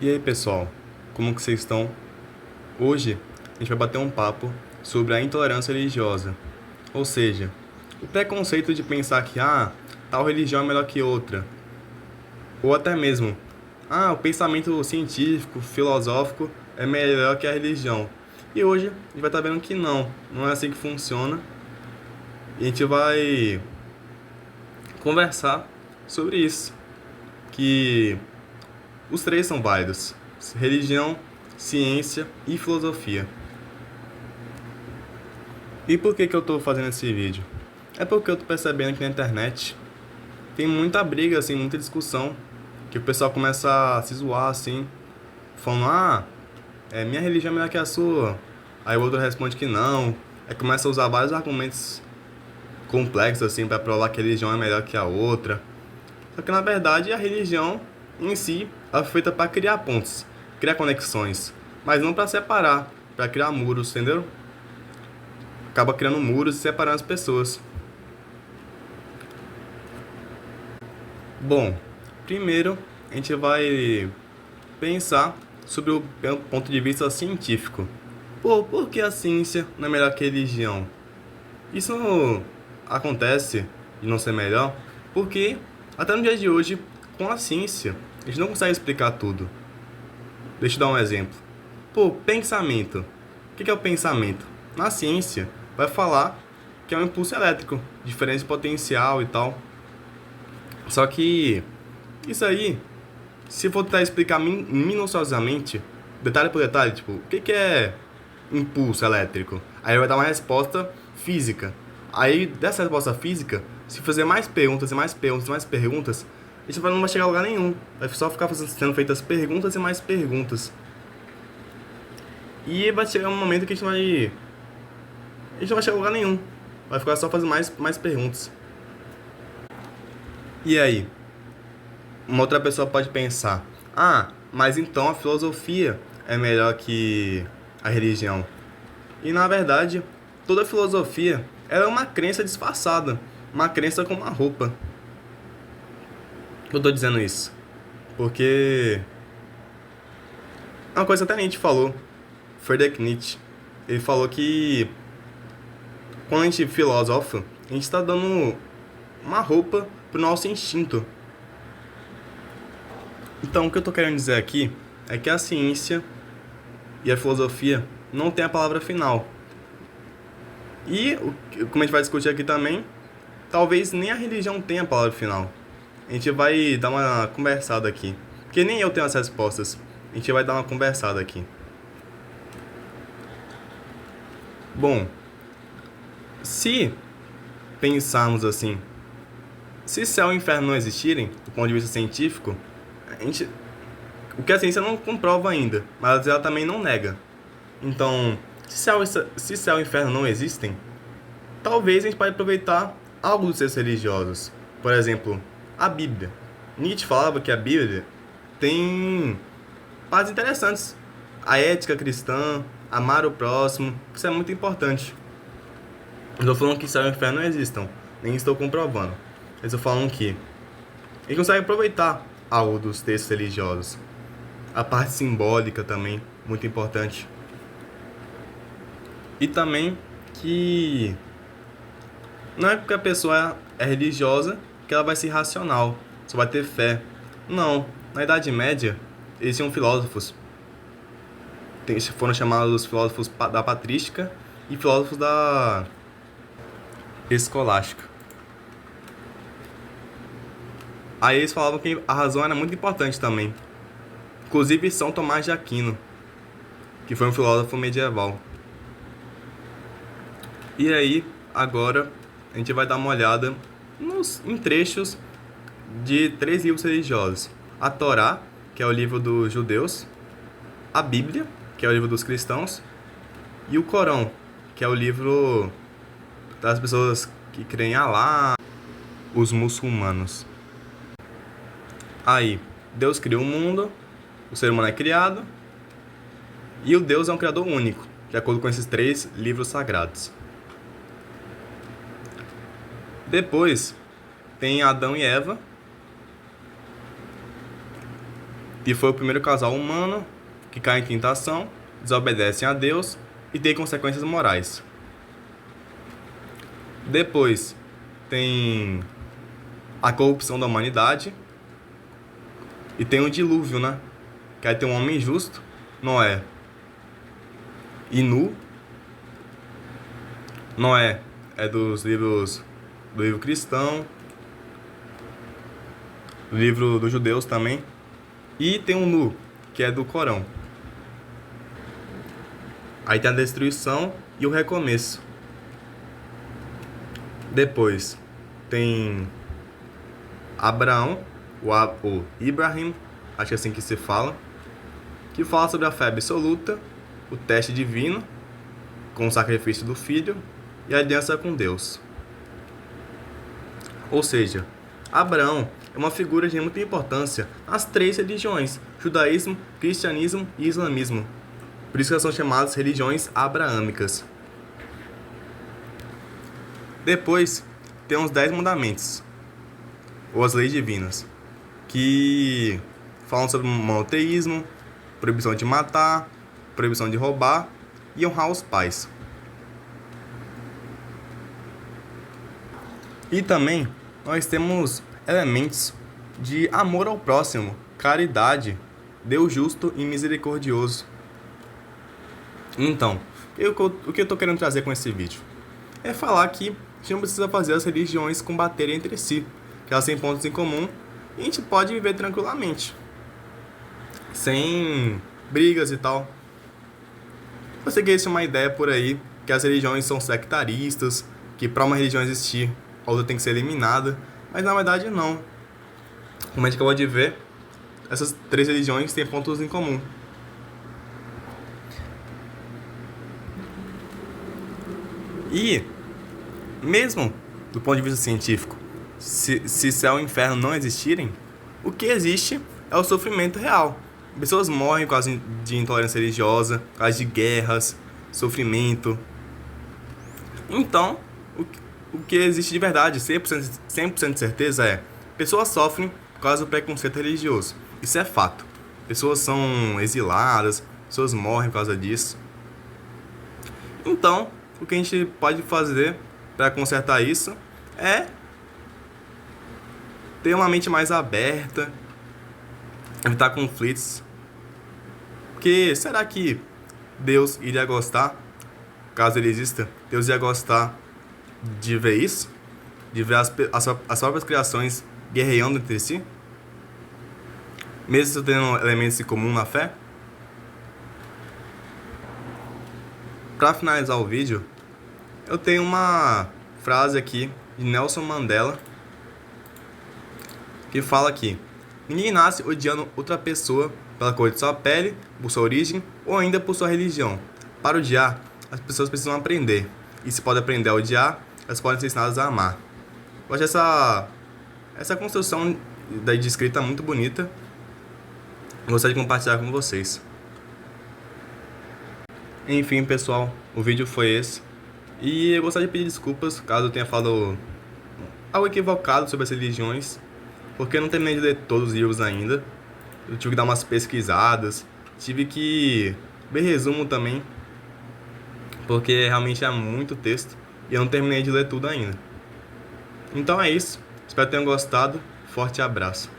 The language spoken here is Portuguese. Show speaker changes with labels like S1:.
S1: E aí, pessoal, como que vocês estão? Hoje a gente vai bater um papo sobre a intolerância religiosa, ou seja, o preconceito de pensar que tal religião é melhor que outra, ou até mesmo, o pensamento científico, filosófico é melhor que a religião. E hoje a gente vai estar vendo que não é assim que funciona. E a gente vai conversar sobre isso, que os três são válidos: religião, ciência e filosofia. E por que eu estou fazendo esse vídeo? É porque eu estou percebendo que na internet tem muita briga, assim, muita discussão, que o pessoal começa a se zoar, assim, falando, minha religião é melhor que a sua. Aí o outro responde que não. Aí começa a usar vários argumentos complexos, assim, para provar que a religião é melhor que a outra. Só que na verdade a religião em si ela foi feita para criar pontes, criar conexões, mas não para separar, para criar muros, entendeu? Acaba criando muros e separando as pessoas. Bom, primeiro a gente vai pensar sobre o ponto de vista científico. Pô, por que a ciência não é melhor que a religião? Isso acontece de não ser melhor porque até no dia de hoje, com a ciência, a gente não consegue explicar tudo. Deixa eu dar um exemplo. Pô, pensamento. O que é o pensamento? Na ciência, vai falar que é um impulso elétrico, diferença potencial e tal. Só que isso aí, se for tentar explicar minuciosamente, detalhe por detalhe, tipo, o que é impulso elétrico? Aí vai dar uma resposta física. Aí, dessa resposta física, se fazer mais perguntas e mais perguntas e mais perguntas, a gente não vai chegar a lugar nenhum. Vai só ficar sendo feitas perguntas e mais perguntas. E vai chegar um momento que a gente não vai chegar a lugar nenhum. Vai ficar só fazendo mais perguntas. E aí? Uma outra pessoa pode pensar, mas então a filosofia é melhor que a religião. E na verdade, toda filosofia ela é uma crença disfarçada, uma crença com uma roupa. Por que eu tô dizendo isso? Porque é uma coisa que até a gente falou, Friedrich Nietzsche. Ele falou que quando a gente filosofa, a gente está dando uma roupa pro nosso instinto. Então, o que eu tô querendo dizer aqui é que a ciência e a filosofia não tem a palavra final. E, como a gente vai discutir aqui também, talvez nem a religião tenha a palavra final. A gente vai dar uma conversada aqui. Porque nem eu tenho as respostas. A gente vai dar uma conversada aqui. Bom, se pensarmos assim, se céu e inferno não existirem, do ponto de vista científico, o que a ciência não comprova ainda, mas ela também não nega. Então, se céu e inferno não existem, talvez a gente pode aproveitar algo dos seus religiosos. Por exemplo, a Bíblia. Nietzsche falava que a Bíblia tem partes interessantes. A ética cristã, amar o próximo, isso é muito importante. Eu estou falando que céu e inferno não existam, nem estou comprovando. Eu estou falando que a gente consegue aproveitar algo dos textos religiosos. A parte simbólica também, muito importante. E também que não é porque a pessoa é religiosa que ela vai ser racional, só vai ter fé. Não, na Idade Média existiam filósofos. Foram chamados filósofos da patrística e filósofos da escolástica. Aí eles falavam que a razão era muito importante também. Inclusive São Tomás de Aquino, que foi um filósofo medieval. E aí, agora, a gente vai dar uma olhada em trechos de 3 livros religiosos. A Torá, que é o livro dos judeus, a Bíblia, que é o livro dos cristãos, e o Corão, que é o livro das pessoas que creem em Alá, os muçulmanos. Aí, Deus criou o mundo, o ser humano é criado, e o Deus é um criador único, de acordo com esses 3 livros sagrados. Depois, tem Adão e Eva. que foi o primeiro casal humano que cai em tentação, desobedecem a Deus e tem consequências morais. Depois tem a corrupção da humanidade e tem o dilúvio, né? Que aí tem um homem justo, Noé, e Nu. Noé é do livro cristão, do livro dos judeus também. E tem o Nu, que é do Corão. Aí tem a destruição e o recomeço. Depois tem Abraão, o Ibrahim, acho que é assim que se fala, que fala sobre a fé absoluta, o teste divino, com o sacrifício do filho e a aliança com Deus. Ou seja, Abraão é uma figura de muita importância nas 3 religiões, judaísmo, cristianismo e islamismo. Por isso que elas são chamadas religiões abraâmicas. Depois tem os 10 mandamentos, ou as leis divinas, que falam sobre monoteísmo, proibição de matar, proibição de roubar e honrar os pais. E também nós temos elementos de amor ao próximo, caridade, Deus justo e misericordioso. Então, o que eu estou querendo trazer com esse vídeo? É falar que a gente não precisa fazer as religiões combaterem entre si, que elas têm pontos em comum e a gente pode viver tranquilamente, sem brigas e tal. Eu sei que existe uma ideia por aí que as religiões são sectaristas, que para uma religião existir, a outra tem que ser eliminada, mas na verdade não. Como a gente acabou de ver, essas 3 religiões têm pontos em comum. E, mesmo do ponto de vista científico, se céu e inferno não existirem, o que existe é o sofrimento real. Pessoas morrem por causa de intolerância religiosa, por causa de guerras, sofrimento. Então, o que existe de verdade, 100% de certeza é: pessoas sofrem por causa do preconceito religioso. Isso é fato. Pessoas são exiladas, pessoas morrem por causa disso. Então, o que a gente pode fazer para consertar isso é ter uma mente mais aberta, evitar conflitos. Porque será que Deus iria gostar, caso ele exista, Deus iria gostar de ver isso? De ver as próprias criações guerreando entre si? Mesmo tendo elementos em comum na fé? Para finalizar o vídeo, eu tenho uma frase aqui de Nelson Mandela que fala que ninguém nasce odiando outra pessoa pela cor de sua pele, por sua origem ou ainda por sua religião. Para odiar, as pessoas precisam aprender. E se pode aprender a odiar, elas podem ser ensinadas a amar. Eu acho essa construção de escrita muito bonita. Gostaria de compartilhar com vocês. Enfim, pessoal, o vídeo foi esse. E eu gostaria de pedir desculpas caso eu tenha falado algo equivocado sobre as religiões, porque eu não terminei de ler todos os livros ainda. Eu tive que dar umas pesquisadas, tive que ver resumo também, porque realmente é muito texto e eu não terminei de ler tudo ainda. Então é isso, espero que tenham gostado, forte abraço.